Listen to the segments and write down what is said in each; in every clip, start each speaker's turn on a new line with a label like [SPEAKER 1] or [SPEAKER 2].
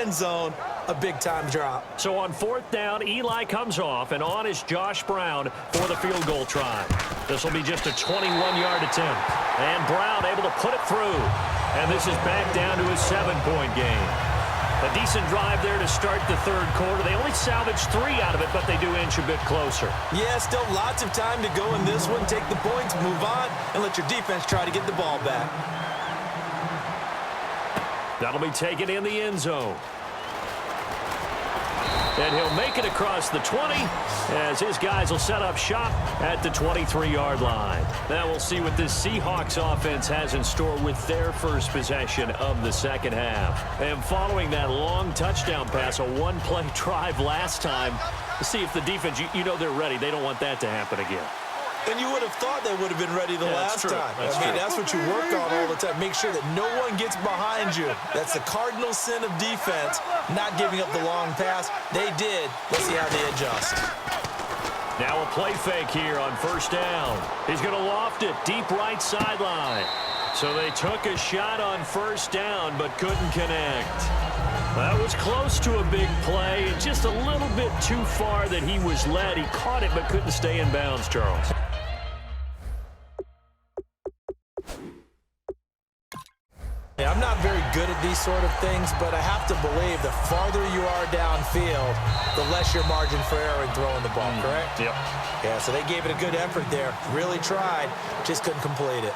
[SPEAKER 1] end zone, a big-time drop.
[SPEAKER 2] So on 4th down, Eli comes off, and on is Josh Brown for the field goal try. This will be just a 21-yard attempt. And Brown able to put it through. And this is back down to a 7-point game. A decent drive there to start the third quarter. They only salvaged 3 out of it, but they do inch a bit closer.
[SPEAKER 1] Yeah, still lots of time to go in this one. Take the points, move on, and let your defense try to get the ball back.
[SPEAKER 2] That'll be taken in the end zone. And he'll make it across the 20 as his guys will set up shop at the 23-yard line. Now we'll see what this Seahawks offense has in store with their first possession of the second half. And following that long touchdown pass, a one-play drive last time, to see if the defense, you know they're ready. They don't want that to happen again.
[SPEAKER 1] And you would have thought they would have been ready the last time. That's what you work on all the time. Make sure that no one gets behind you. That's the cardinal sin of defense, not giving up the long pass. They did. Let's see how they adjust.
[SPEAKER 2] Now a play fake here on 1st down. He's going to loft it deep right sideline. So they took a shot on 1st down but couldn't connect. That was close to a big play. Just a little bit too far that he was led. He caught it but couldn't stay in bounds, Charles.
[SPEAKER 1] I'm not very good at these sort of things, but I have to believe the farther you are downfield, the less your margin for error in throwing the ball, correct?
[SPEAKER 2] Yep.
[SPEAKER 1] Yeah, so they gave it a good effort there. Really tried, just couldn't complete it.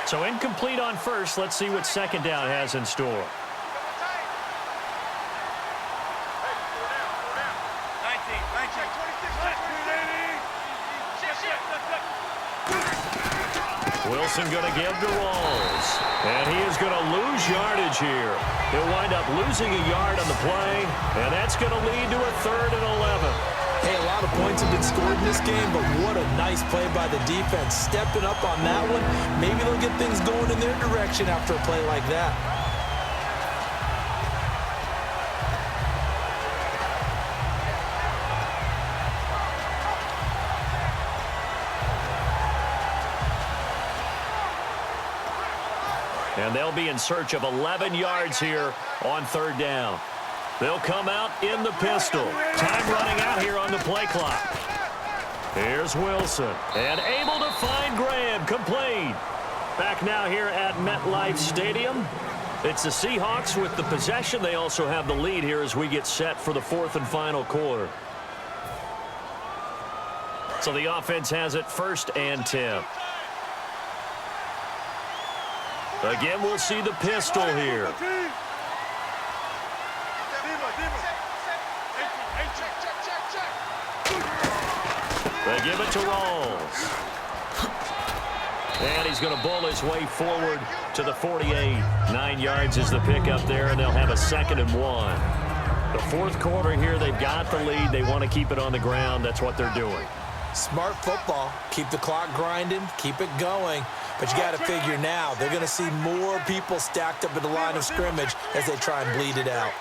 [SPEAKER 2] So incomplete on 1st. Let's see what 2nd down has in store. Wilson going to give to Rawls. And he is going to lose yardage here. He'll wind up losing a yard on the play, and that's going to lead to a 3rd and 11.
[SPEAKER 1] Hey, a lot of points have been scored in this game, but what a nice play by the defense. Stepping up on that one, maybe they'll get things going in their direction after a play like that.
[SPEAKER 2] And they'll be in search of 11 yards here on 3rd down. They'll come out in the pistol. Time running out here on the play clock. Here's Wilson. And able to find Graham. Complete. Back now here at MetLife Stadium. It's the Seahawks with the possession. They also have the lead here as we get set for the 4th and final quarter. So the offense has it 1st and 10. Again, we'll see the pistol here. They give it to Rawls. And he's going to bull his way forward to the 48. 9 yards is the pickup there, and they'll have a 2nd and 1. The 4th quarter here, they've got the lead. They want to keep it on the ground. That's what they're doing.
[SPEAKER 1] Smart football. Keep the clock grinding. Keep it going. But you got to figure now, they're going to see more people stacked up at the line of scrimmage as they try and bleed it out.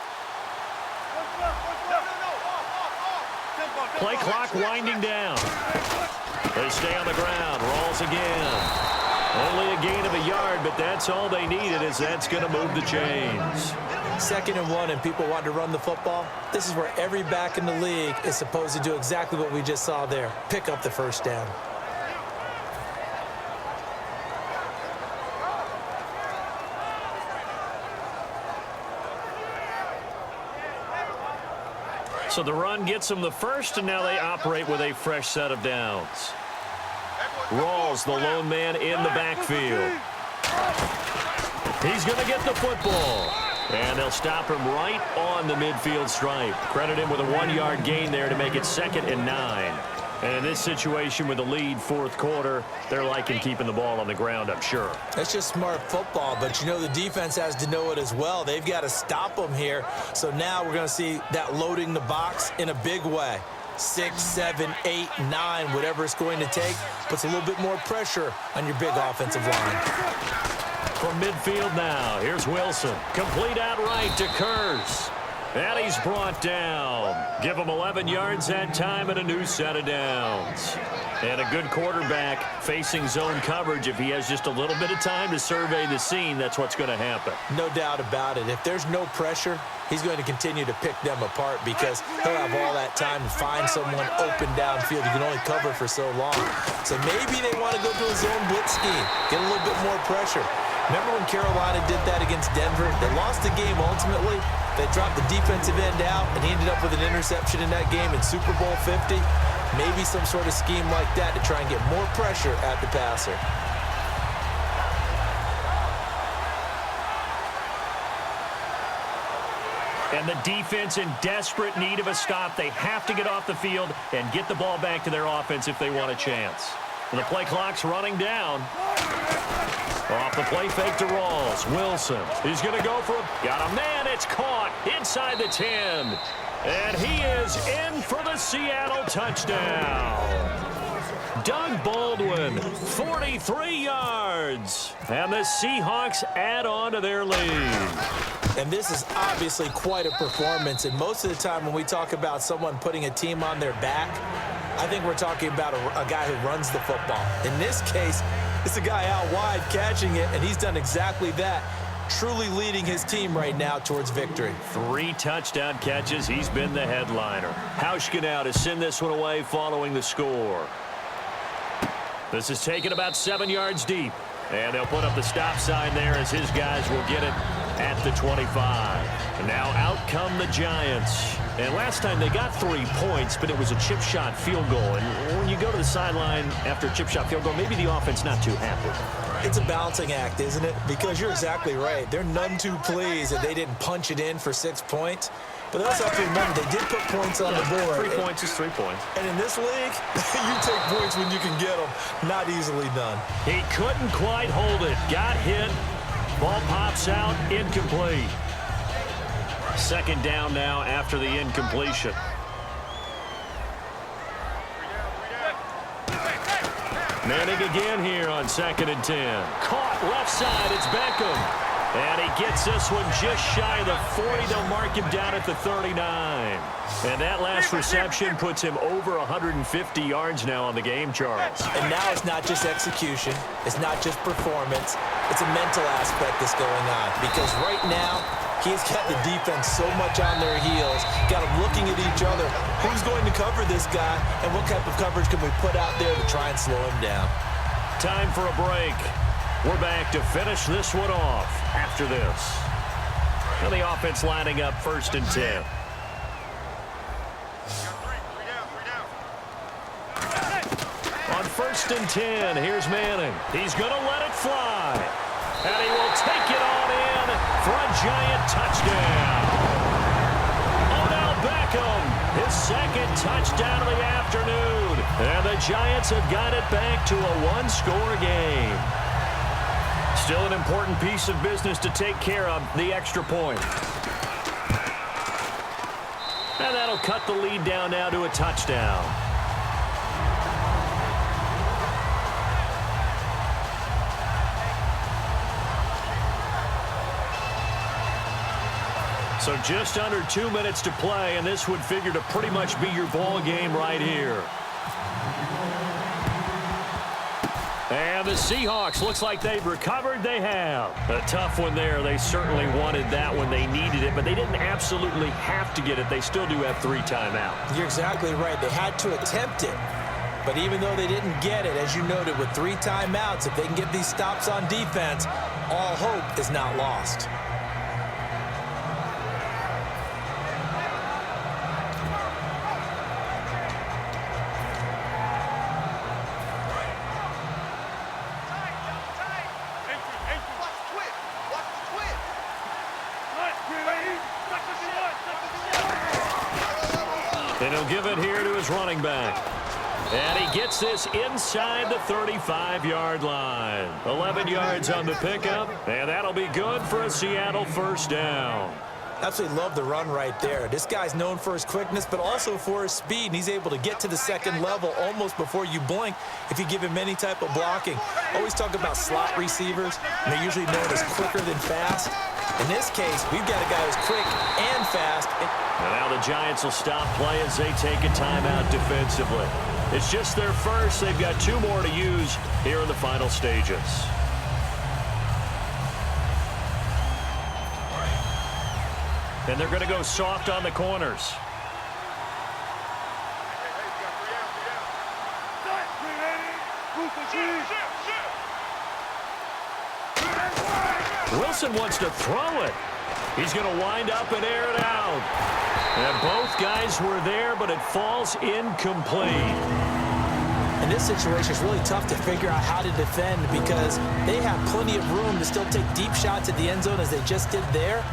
[SPEAKER 2] Play clock winding down. They stay on the ground. Rawls again. Only a gain of a yard, but that's all they needed, as that's going to move the chains.
[SPEAKER 1] 2nd and 1, and people want to run the football. This is where every back in the league is supposed to do exactly what we just saw there. Pick up the 1st down.
[SPEAKER 2] So the run gets them the 1st, and now they operate with a fresh set of downs. Rawls, the lone man in the backfield. He's going to get the football. And they'll stop him right on the midfield stripe. Credit him with a 1-yard gain there to make it 2nd and 9. And in this situation with the lead 4th quarter, they're liking keeping the ball on the ground, I'm sure.
[SPEAKER 1] That's just smart football, but you know the defense has to know it as well. They've got to stop them here. So now we're going to see that loading the box in a big way. 6, 7, 8, 9, whatever it's going to take, puts a little bit more pressure on your big offensive line.
[SPEAKER 2] From midfield now, here's Wilson. Complete out right to Kurz. And he's brought down. Give him 11 yards that time and a new set of downs. And a good quarterback facing zone coverage. If he has just a little bit of time to survey the scene, that's what's going to happen.
[SPEAKER 1] No doubt about it. If there's no pressure, he's going to continue to pick them apart because he'll have all that time to find someone open downfield. You can only cover for so long. So maybe they want to go to a zone blitz scheme, get a little bit more pressure. Remember when Carolina did that against Denver? They lost the game ultimately. They dropped the defensive end out, and he ended up with an interception in that game in Super Bowl 50. Maybe some sort of scheme like that to try and get more pressure at the passer.
[SPEAKER 2] And the defense in desperate need of a stop. They have to get off the field and get the ball back to their offense if they want a chance. And the play clock's running down. Off the play fake to Rawls. Wilson. He's going to go for a... Got a man. It's caught inside the 10. And he is in for the Seattle touchdown. Doug Baldwin, 43 yards. And the Seahawks add on to their lead.
[SPEAKER 1] And this is obviously quite a performance. And most of the time when we talk about someone putting a team on their back, I think we're talking about a guy who runs the football. In this case, it's a guy out wide catching it, and he's done exactly that, truly leading his team right now towards victory.
[SPEAKER 2] 3 touchdown catches. He's been the headliner. Hauschka now to send this one away following the score. This is taken about 7 yards deep. And they'll put up the stop sign there as his guys will get it at the 25. And now out come the Giants. And last time they got 3 points, but it was a chip shot field goal. And when you go to the sideline after a chip shot field goal, maybe the offense not too happy.
[SPEAKER 1] It's a balancing act, isn't it? Because you're exactly right. They're none too pleased that they didn't punch it in for 6 points. But they also have to remember they did put points on the board.
[SPEAKER 2] 3 points is 3 points.
[SPEAKER 1] And in this league, you take points when you can get them. Not easily done.
[SPEAKER 2] He couldn't quite hold it. Got hit. Ball pops out. Incomplete. Second down now after the incompletion. Manning again here on 2nd and 10. Caught left side. It's Beckham. And he gets this one just shy of the 40. They'll mark him down at the 39. And that last reception puts him over 150 yards now on the game, Charles.
[SPEAKER 1] And now it's not just execution. It's not just performance. It's a mental aspect that's going on. Because right now, he's got the defense so much on their heels. Got them looking at each other. Who's going to cover this guy? And what type of coverage can we put out there to try and slow him down?
[SPEAKER 2] Time for a break. We're back to finish this one off after this. And the offense lining up 1st and 10. On 1st and 10, here's Manning. He's going to let it fly. And he will take it on in for a giant touchdown. Odell Beckham, his 2nd touchdown of the afternoon. And the Giants have got it back to a 1-score game. Still an important piece of business to take care of, the extra point. And that'll cut the lead down now to a touchdown. So just under 2 minutes to play, and this would figure to pretty much be your ball game right here. And the Seahawks, looks like they've recovered. They have. A tough one there. They certainly wanted that when they needed it, but they didn't absolutely have to get it. They still do have 3 timeouts.
[SPEAKER 1] You're exactly right. They had to attempt it. But even though they didn't get it, as you noted, with 3 timeouts, if they can get these stops on defense, all hope is not lost.
[SPEAKER 2] And he'll give it here to his running back. And he gets this inside the 35-yard line. 11 yards on the pickup, and that'll be good for a Seattle 1st down.
[SPEAKER 1] Absolutely love the run right there. This guy's known for his quickness, but also for his speed, and he's able to get to the 2nd level almost before you blink if you give him any type of blocking. Always talk about slot receivers, and they're usually known as quicker than fast. In this case, we've got a guy who's quick and fast.
[SPEAKER 2] And now the Giants will stop play as they take a timeout defensively. It's just their first. They've got 2 more to use here in the final stages. And they're going to go soft on the corners. Wilson wants to throw it. He's going to wind up and air it out. And both guys were there, but it falls incomplete.
[SPEAKER 1] In this situation, it's really tough to figure out how to defend because they have plenty of room to still take deep shots at the end zone as they just did there.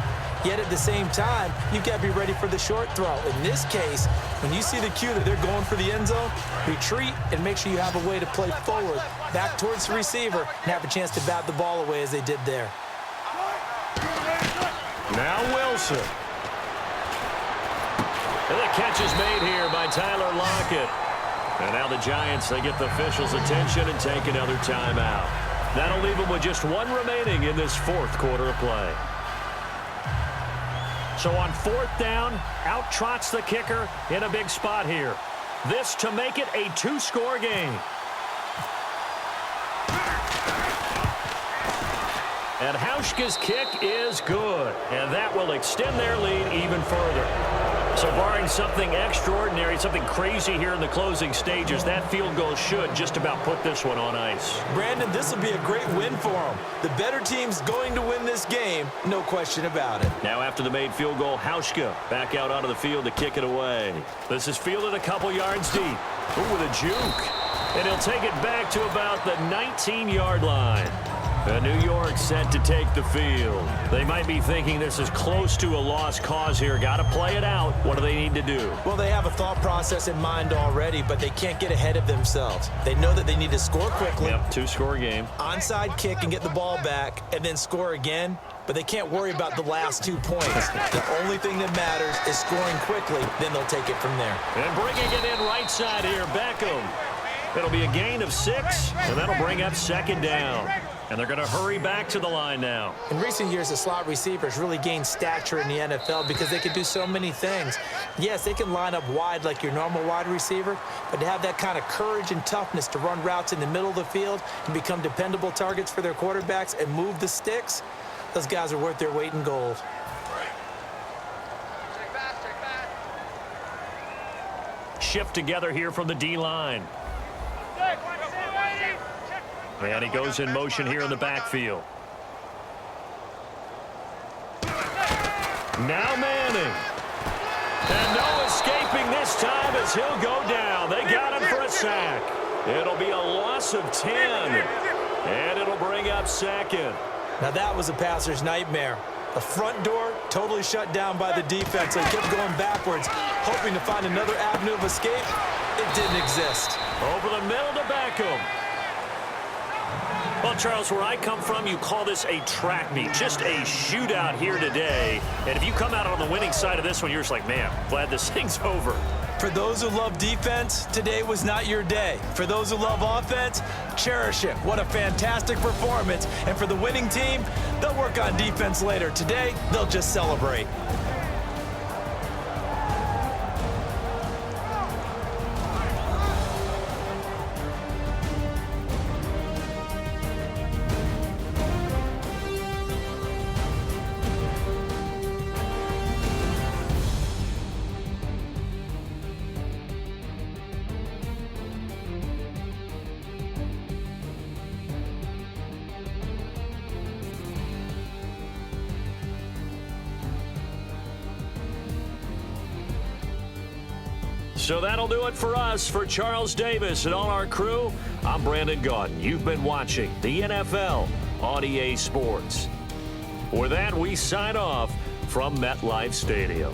[SPEAKER 1] Yet at the same time, you've got to be ready for the short throw. In this case, when you see the cue that they're going for the end zone, retreat and make sure you have a way to play forward, back towards the receiver, and have a chance to bat the ball away as they did there.
[SPEAKER 2] Now Wilson. And the catch is made here by Tyler Lockett. And now the Giants, they get the officials' attention and take another timeout. That'll leave them with just 1 remaining in this 4th quarter of play. So on 4th down, out trots the kicker in a big spot here. This to make it a 2-score game. And Hauschka's kick is good. And that will extend their lead even further. So barring something extraordinary, something crazy here in the closing stages, that field goal should just about put this one on ice.
[SPEAKER 1] Brandon, this will be a great win for them. The better team's going to win this game, no question about it.
[SPEAKER 2] Now after the made field goal, Hauschka back out onto the field to kick it away. This is fielded a couple yards deep. Ooh, with a juke. And he'll take it back to about the 19-yard line. And New York set to take the field. They might be thinking this is close to a lost cause here. Got to play it out. What do they need to do?
[SPEAKER 1] Well, they have a thought process in mind already, but they can't get ahead of themselves. They know that they need to score quickly.
[SPEAKER 2] Yep, 2-score game.
[SPEAKER 1] Onside kick and get the ball back and then score again. But they can't worry about the last 2 points. The only thing that matters is scoring quickly. Then they'll take it from there.
[SPEAKER 2] And bringing it in right side here, Beckham. It'll be a gain of 6, and that'll bring up 2nd down. And they're going to hurry back to the line now.
[SPEAKER 1] In recent years, the slot receivers really gained stature in the NFL because they can do so many things. Yes, they can line up wide like your normal wide receiver, but to have that kind of courage and toughness to run routes in the middle of the field and become dependable targets for their quarterbacks and move the sticks, those guys are worth their weight in gold.
[SPEAKER 2] Shift together here from the D-line. And he goes in motion here in the backfield. Now Manning. And no escaping this time as he'll go down. They got him for a sack. It'll be a loss of 10. And it'll bring up 2nd.
[SPEAKER 1] Now that was a passer's nightmare. The front door totally shut down by the defense. They kept going backwards, hoping to find another avenue of escape. It didn't exist.
[SPEAKER 2] Over the middle to Beckham. Well, Charles, where I come from, you call this a track meet. Just a shootout here today. And if you come out on the winning side of this one, you're just like, man, glad this thing's over.
[SPEAKER 1] For those who love defense, today was not your day. For those who love offense, cherish it. What a fantastic performance. And for the winning team, they'll work on defense later. Today, they'll just celebrate.
[SPEAKER 2] So that'll do it for us. For Charles Davis and all our crew, I'm Brandon Gaudin. You've been watching the NFL on EA Sports. With that, we sign off from MetLife Stadium.